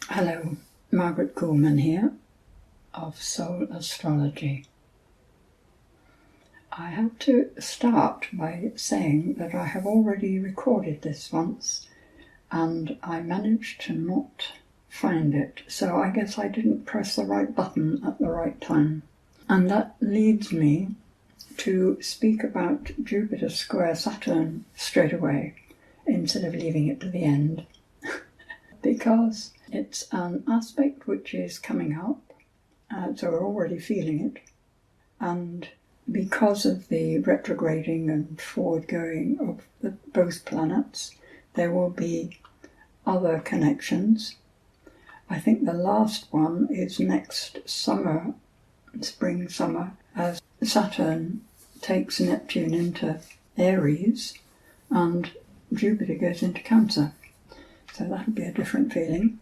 Hello, Margaret Coolman here of Soul Astrology. I have to start by saying that I have already recorded this once and I managed to not find it, so I guess I didn't press the right button at the right time. And that leads me to speak about Jupiter square Saturn straight away instead of leaving it to the end. Because it's an aspect which is coming up, so we're already feeling it, and because of the retrograding and forward going of both planets, there will be other connections. I think the last one is next summer, spring, summer, as Saturn takes Neptune into Aries and Jupiter goes into Cancer. So that'll be a different feeling.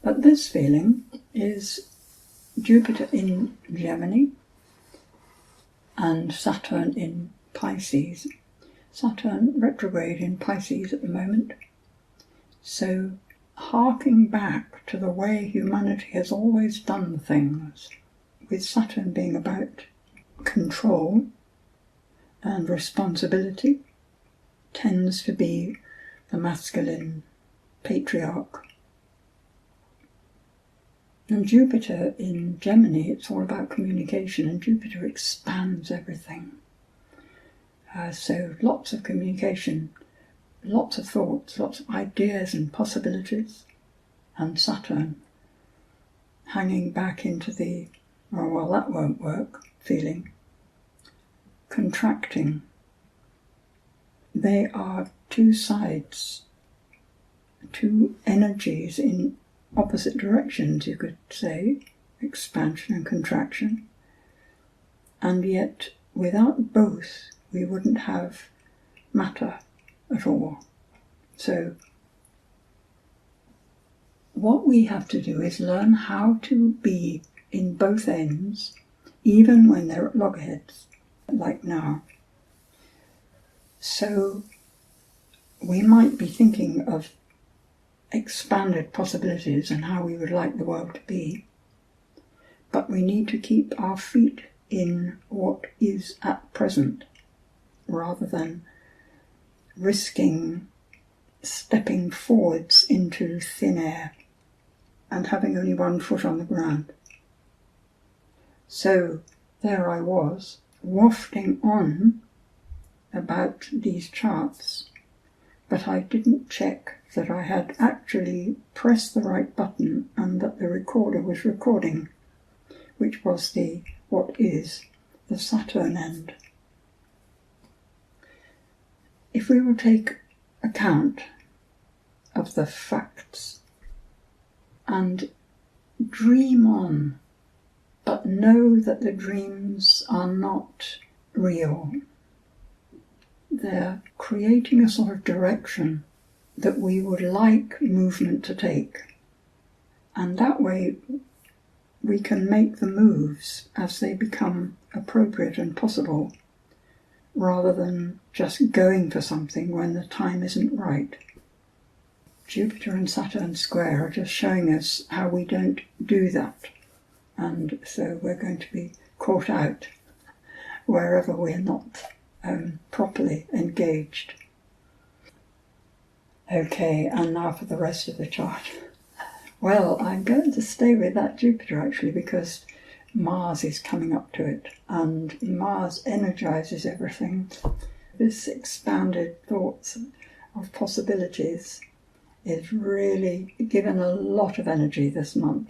But this feeling is Jupiter in Gemini and Saturn in Pisces. Saturn retrograde in Pisces at the moment. So harking back to the way humanity has always done things, with Saturn being about control and responsibility, tends to be the masculine patriarch. And Jupiter in Gemini, it's all about communication, and Jupiter expands everything. So lots of communication, lots of thoughts, lots of ideas and possibilities. And Saturn hanging back into the, oh, well, that won't work, feeling. Contracting. They are two sides, two energies in opposite directions, you could say, expansion and contraction. And yet, without both, we wouldn't have matter at all. So, what we have to do is learn how to be in both ends, even when they're at loggerheads, like now. So, we might be thinking of expanded possibilities and how we would like the world to be, but we need to keep our feet in what is at present, rather than risking stepping forwards into thin air and having only one foot on the ground. So there I was, wafting on about these charts, but I didn't check that I had actually pressed the right button and that the recorder was recording, which was what is the Saturn end. If we will take account of the facts and dream on, but know that the dreams are not real. They're creating a sort of direction that we would like movement to take. And that way we can make the moves as they become appropriate and possible, rather than just going for something when the time isn't right. Jupiter and Saturn square are just showing us how we don't do that. And so we're going to be caught out wherever we're not properly engaged. Okay, and now for the rest of the chart. Well, I'm going to stay with that Jupiter actually, because Mars is coming up to it, and Mars energizes everything. This expanded thoughts of possibilities is really given a lot of energy this month.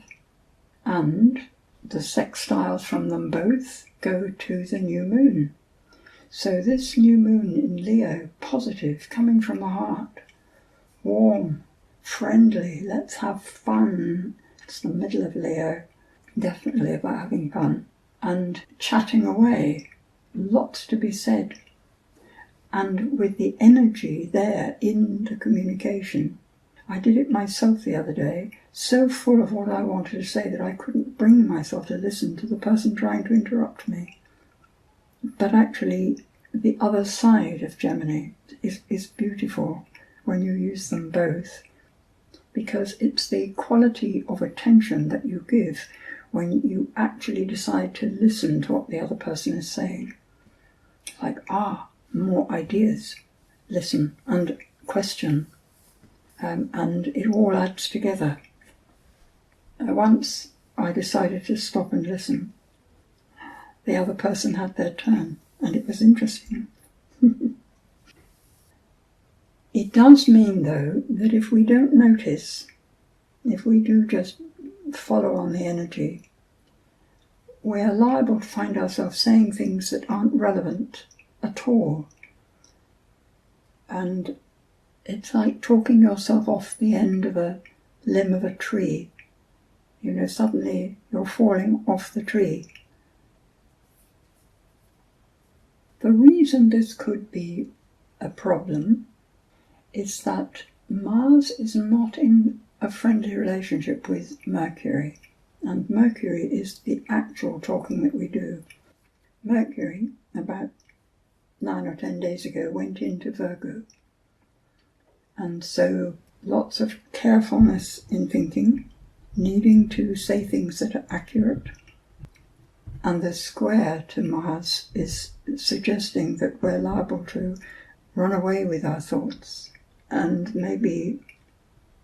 And the sextiles from them both go to the new moon. So this new moon in Leo, positive, coming from the heart, warm, friendly, let's have fun. It's the middle of Leo, definitely about having fun. And chatting away, lots to be said. And with the energy there in the communication, I did it myself the other day, so full of what I wanted to say that I couldn't bring myself to listen to the person trying to interrupt me. But actually, the other side of Gemini is beautiful when you use them both. because it's the quality of attention that you give when you actually decide to listen to what the other person is saying. Like, more ideas, listen and question, and it all adds together. Once I decided to stop and listen, the other person had their turn, and it was interesting. It does mean, though, that if we don't notice, if we do just follow on the energy, we are liable to find ourselves saying things that aren't relevant at all. And it's like talking yourself off the end of a limb of a tree. Suddenly you're falling off the tree. The reason this could be a problem is that Mars is not in a friendly relationship with Mercury, and Mercury is the actual talking that we do. Mercury, about 9 or 10 days ago, went into Virgo, and so lots of carefulness in thinking, needing to say things that are accurate, and the square to Mars is suggesting that we're liable to run away with our thoughts and maybe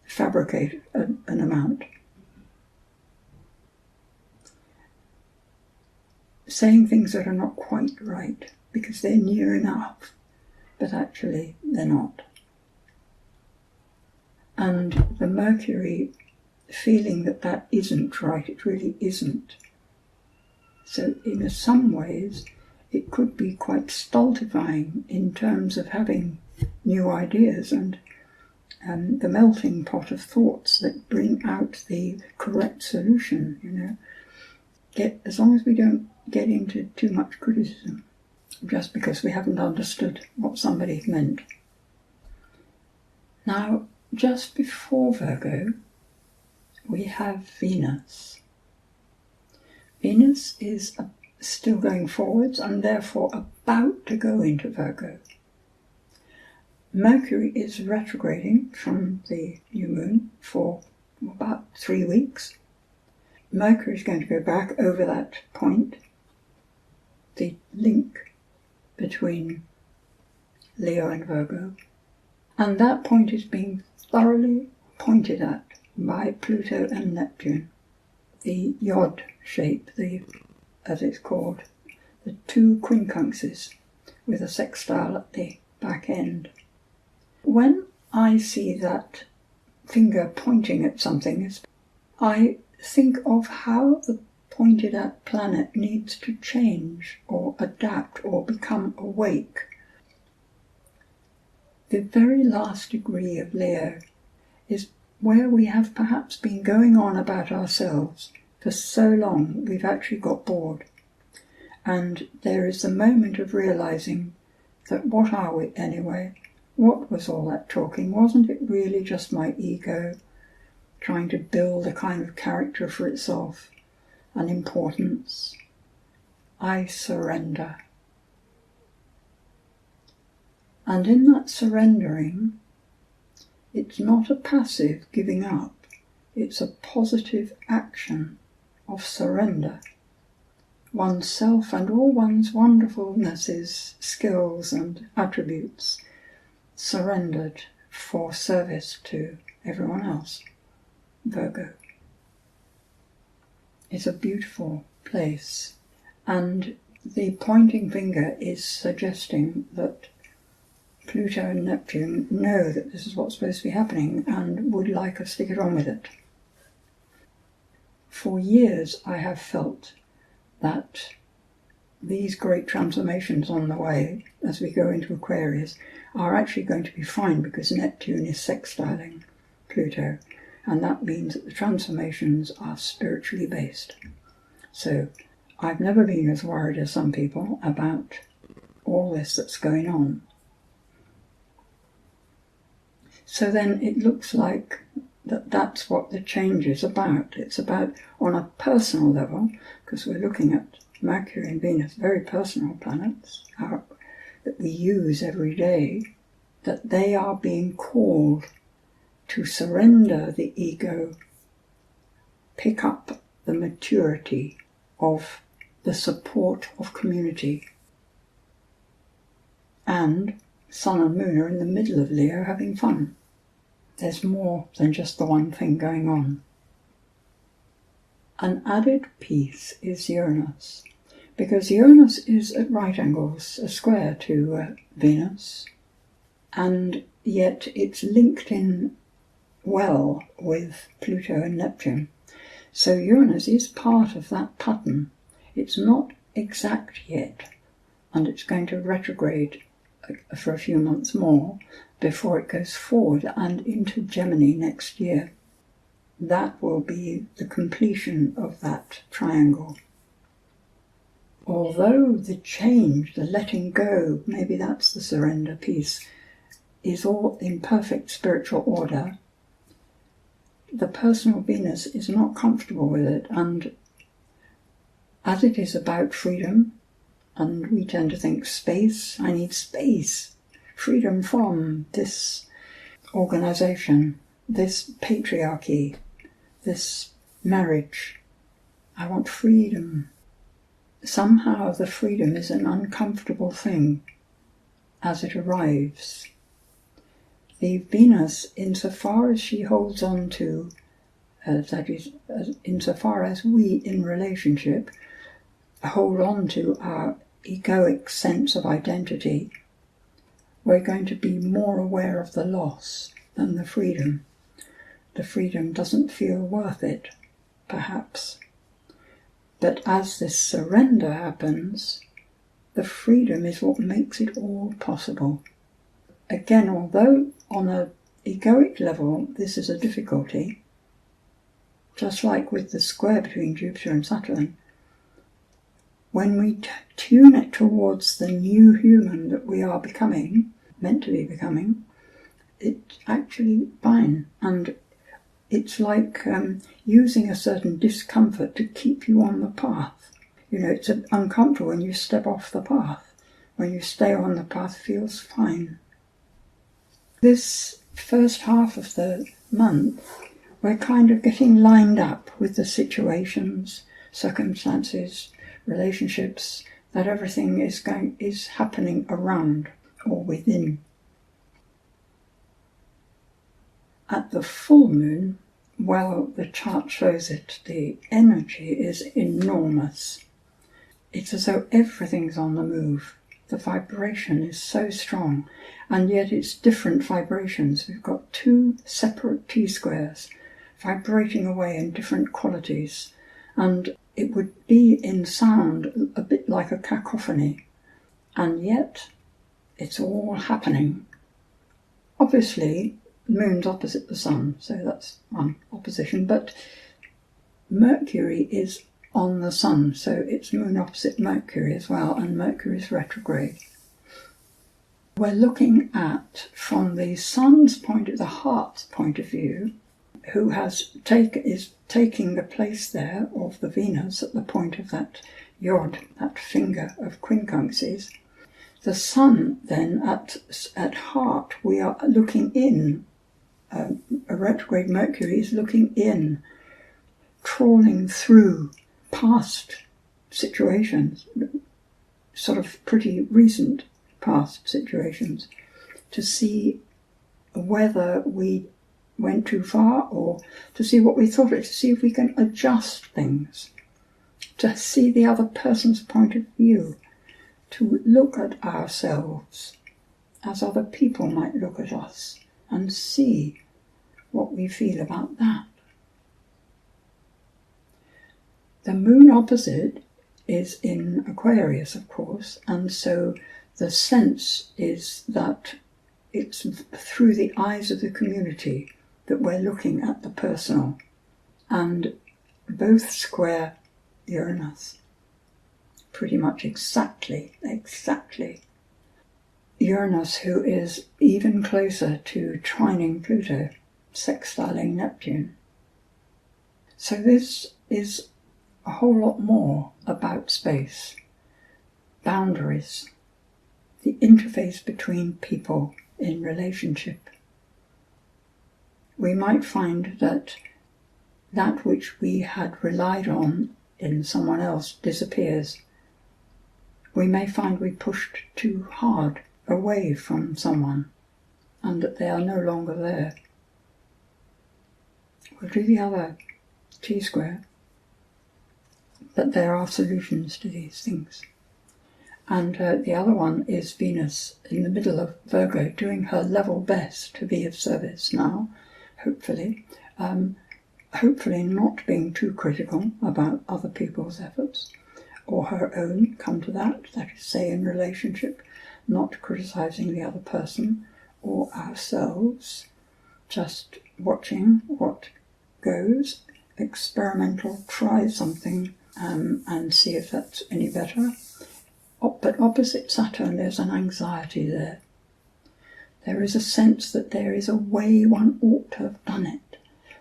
fabricate an amount. Saying things that are not quite right because they're near enough, but actually they're not. And the Mercury feeling that isn't right, it really isn't. So in some ways, it could be quite stultifying in terms of having new ideas and the melting pot of thoughts that bring out the correct solution, as long as we don't get into too much criticism, just because we haven't understood what somebody meant. Now, just before Virgo, we have Venus. Venus is still going forwards and therefore about to go into Virgo. Mercury is retrograding from the new moon for about 3 weeks. Mercury is going to go back over that point, the link between Leo and Virgo, and that point is being thoroughly pointed at by Pluto and Neptune. The yod shape, as it's called, the two quincunxes with a sextile at the back end. When I see that finger pointing at something, I think of how the pointed at planet needs to change or adapt or become awake. The very last degree of Leo is where we have perhaps been going on about ourselves for so long we've actually got bored. And there is the moment of realizing that what are we anyway? What was all that talking? Wasn't it really just my ego trying to build a kind of character for itself, an importance? I surrender. And in that surrendering, it's not a passive giving up, it's a positive action of surrender. Oneself and all one's wonderfulnesses, skills and attributes surrendered for service to everyone else. Virgo. It's a beautiful place, and the pointing finger is suggesting that Pluto and Neptune know that this is what's supposed to be happening and would like us to get on with it. For years I have felt that these great transformations on the way as we go into Aquarius are actually going to be fine because Neptune is sextiling Pluto, and that means that the transformations are spiritually based. So I've never been as worried as some people about all this that's going on. So then it looks like that's what the change is about. It's about, on a personal level, because we're looking at Mercury and Venus, very personal planets that we use every day, that they are being called to surrender the ego, pick up the maturity of the support of community. And Sun and Moon are in the middle of Leo having fun. There's more than just the one thing going on. An added piece is Uranus, because Uranus is at right angles, a square to Venus, and yet it's linked in well with Pluto and Neptune. So Uranus is part of that pattern. It's not exact yet, and it's going to retrograde for a few months more before it goes forward and into Gemini next year. That will be the completion of that triangle. Although the change, the letting go, maybe that's the surrender piece, is all in perfect spiritual order, the personal Venus is not comfortable with it, and as it is about freedom, and we tend to think space, I need space, freedom from this organisation, this patriarchy, this marriage, I want freedom. Somehow the freedom is an uncomfortable thing as it arrives. The Venus, insofar as she holds on to, that is, insofar as we in relationship hold on to our egoic sense of identity, we're going to be more aware of the loss than the freedom. The freedom doesn't feel worth it, perhaps. But as this surrender happens, the freedom is what makes it all possible. Again, although on an egoic level this is a difficulty, just like with the square between Jupiter and Saturn, when we tune it towards the new human that we are becoming, meant to be becoming, it's actually fine. And it's like using a certain discomfort to keep you on the path. You know, it's uncomfortable when you step off the path. When you stay on the path, it feels fine. This first half of the month, we're kind of getting lined up with the situations, circumstances, relationships, that everything is happening around or within. At the full moon, well, the chart shows it, the energy is enormous. It's as though everything's on the move. The vibration is so strong, and yet it's different vibrations. We've got two separate T-squares vibrating away in different qualities, and it would be in sound a bit like a cacophony, and yet it's all happening. Obviously, the moon's opposite the sun, so that's one opposition, but Mercury is on the sun, so it's moon opposite Mercury as well, and Mercury is retrograde. We're looking at, from the sun's point, the heart's point of view, who is taking the place there of the Venus at the point of that yod, that finger of quincunxes. The sun then, at heart, we are looking in. A retrograde Mercury is looking in, trawling through past situations, sort of pretty recent past situations, to see whether we went too far or to see what we thought of it, to see if we can adjust things, to see the other person's point of view, to look at ourselves as other people might look at us and see what we feel about that. The moon opposite is in Aquarius, of course, and so the sense is that it's through the eyes of the community that we're looking at the personal, and both square Uranus. Pretty much exactly. Uranus, who is even closer to trining Pluto, sextiling Neptune. So this is a whole lot more about space, boundaries, the interface between people in relationship. we might find that that which we had relied on in someone else disappears. We may find we pushed too hard away from someone and that they are no longer there. We'll do the other T-square, but there are solutions to these things. And the other one is Venus in the middle of Virgo, doing her level best to be of service now, hopefully. Hopefully not being too critical about other people's efforts, or her own, come to that is, say, in relationship, not criticising the other person or ourselves, just watching what goes, experimental, try something and see if that's any better. But opposite Saturn, there's an anxiety there. There is a sense that there is a way one ought to have done it,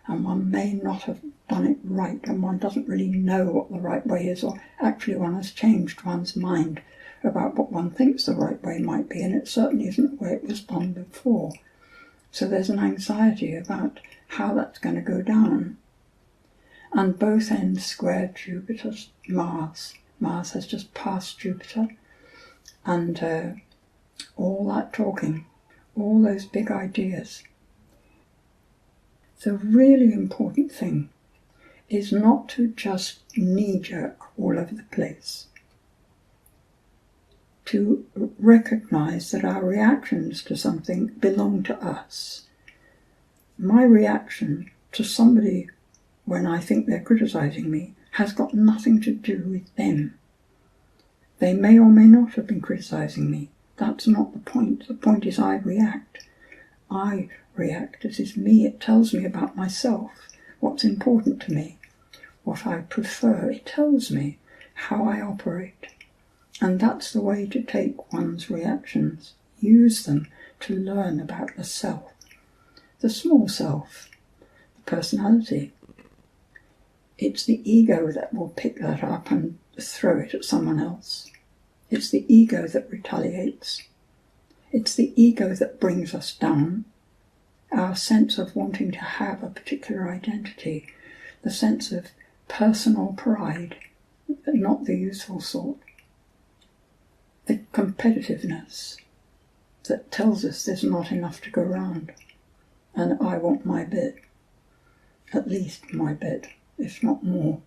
and one may not have done it right, and one doesn't really know what the right way is, or actually one has changed one's mind about what one thinks the right way might be, and it certainly isn't the way it was done before. So there's an anxiety about how that's going to go down. And both ends square Jupiter's Mars. Mars has just passed Jupiter, and all that talking, all those big ideas. The really important thing is not to just knee-jerk all over the place, to recognise that our reactions to something belong to us. My reaction to somebody when I think they're criticising me has got nothing to do with them. They may or may not have been criticising me. That's not the point. The point is I react. I react. It is me. It tells me about myself, what's important to me, what I prefer. It tells me how I operate. And that's the way to take one's reactions. Use them to learn about the self, the small self, the personality. It's the ego that will pick that up and throw it at someone else. It's the ego that retaliates. It's the ego that brings us down. Our sense of wanting to have a particular identity, the sense of personal pride, but not the useful sort. The competitiveness that tells us there's not enough to go round, and I want my bit, at least my bit, if not more,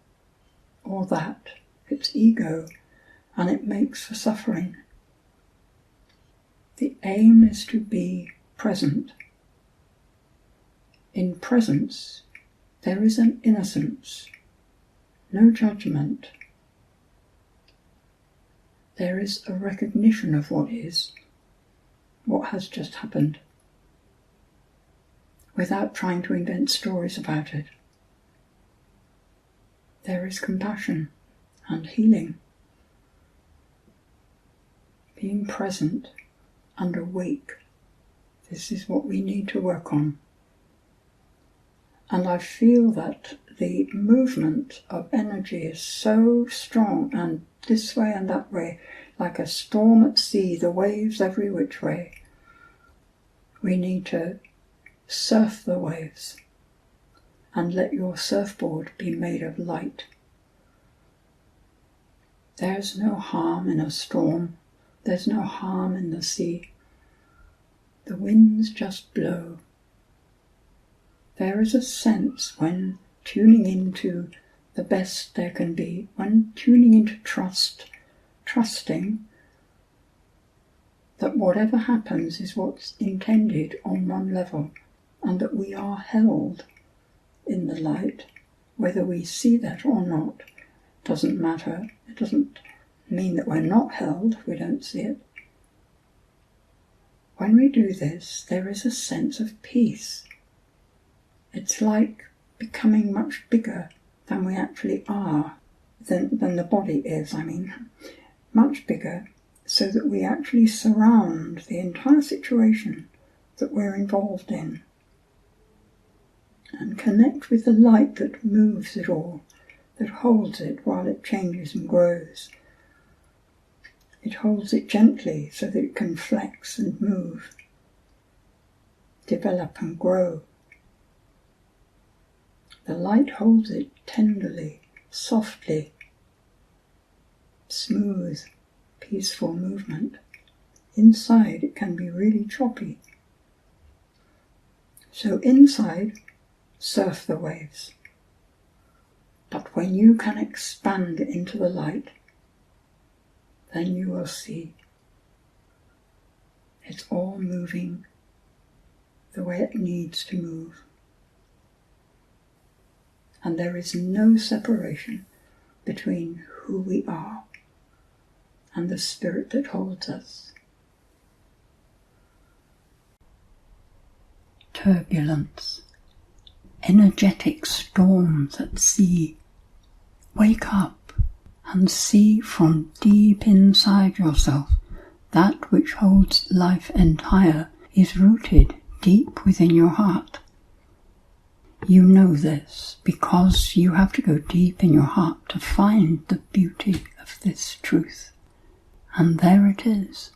or that. It's ego, and it makes for suffering. The aim is to be present. In presence, there is an innocence, no judgment. There is a recognition of what is, what has just happened, without trying to invent stories about it. There is compassion and healing. Being present and awake. This is what we need to work on. And I feel that the movement of energy is so strong, and this way and that way, like a storm at sea, the waves every which way. We need to surf the waves and let your surfboard be made of light. There's no harm in a storm. There's no harm in the sea. The winds just blow. There is a sense when tuning into the best there can be, when tuning into trusting that whatever happens is what's intended on one level, and that we are held in the light, whether we see that or not. Doesn't matter. It doesn't mean that we're not held if we don't see it. When we do this, there is a sense of peace. It's like becoming much bigger than we actually are, than the body is, much bigger, so that we actually surround the entire situation that we're involved in and connect with the light that moves it all, that holds it while it changes and grows. It holds it gently so that it can flex and move, develop and grow. The light holds it tenderly, softly, smooth, peaceful movement. Inside it can be really choppy. So inside, surf the waves. But when you can expand into the light, then you will see it's all moving the way it needs to move. And there is no separation between who we are and the spirit that holds us. Turbulence, energetic storms at sea. Wake up and see from deep inside yourself that which holds life entire is rooted deep within your heart. You know this because you have to go deep in your heart to find the beauty of this truth. And there it is,